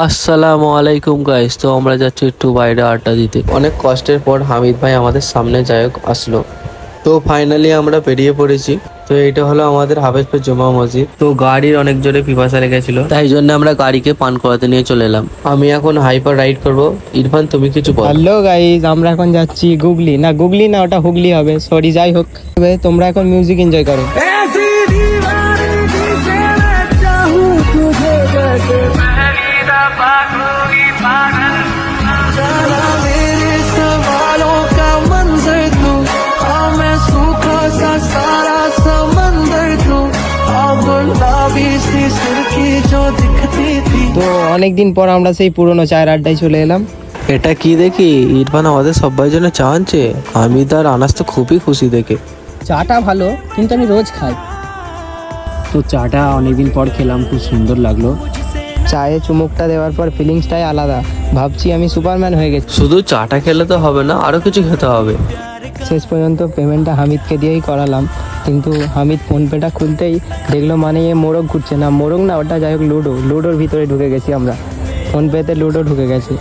আসসালামু আলাইকুম গাইস। তো আমরা যাচ্ছি একটু বাইরে আড্ডা দিতে। অনেক কষ্টের পর হামিদ ভাই আমাদের সামনে যায়ক আসলো। তো ফাইনালি আমরা বেরিয়ে পড়েছি। তো এটা হলো আমাদের হাফেজপুর জুমা মসজিদ। তো গাড়ির অনেক জোরে পিপাসা লেগেছিল, তাই জন্য আমরা গাড়িকে পান করাতে নিয়ে চলে এলাম। আমি এখন হাইপার রাইড করব। ইরফান তুমি কিছু বলো। হ্যালো গাইজ, আমরা এখন যাচ্ছি গুগলি না ওটা হুগলি হবে, সরি যাই হোক। তবে তোমরা এখন মিউজিক এনজয় করো। তো অনেকদিন পর আমরা সেই পুরনো চায়ের আড্ডায় চলে এলাম। এটা কি দেখি, ইরফান আমাদের সবাই জন্য চা আনছে। আমি তার আনাস তো খুবই খুশি দেখে। চাটা ভালো, কিন্তু আমি রোজ খাই। তো চাটা অনেকদিন পর খেলাম, খুব সুন্দর লাগলো। চায়ে চুমুকটা দেওয়ার পর ফিলিংসটাই আলাদা। ভাবছি আমি সুপারম্যান হয়ে গেছি। শুধু চাটা খেলে তো হবে না, আরো কিছু খেতে হবে। শেষ পর্যন্ত পেমেন্টটা হামিদকে দিয়েই করালাম, কিন্তু হামিদ ফোনপেটা খুলতেই দেখলো মানে এ মোরগ ঘুরছে না, মোরগ না ওটা যাই হোক লুডোর ভিতরে ঢুকে গেছি আমরা। ফোনপেতে লুডো ঢুকে গেছে।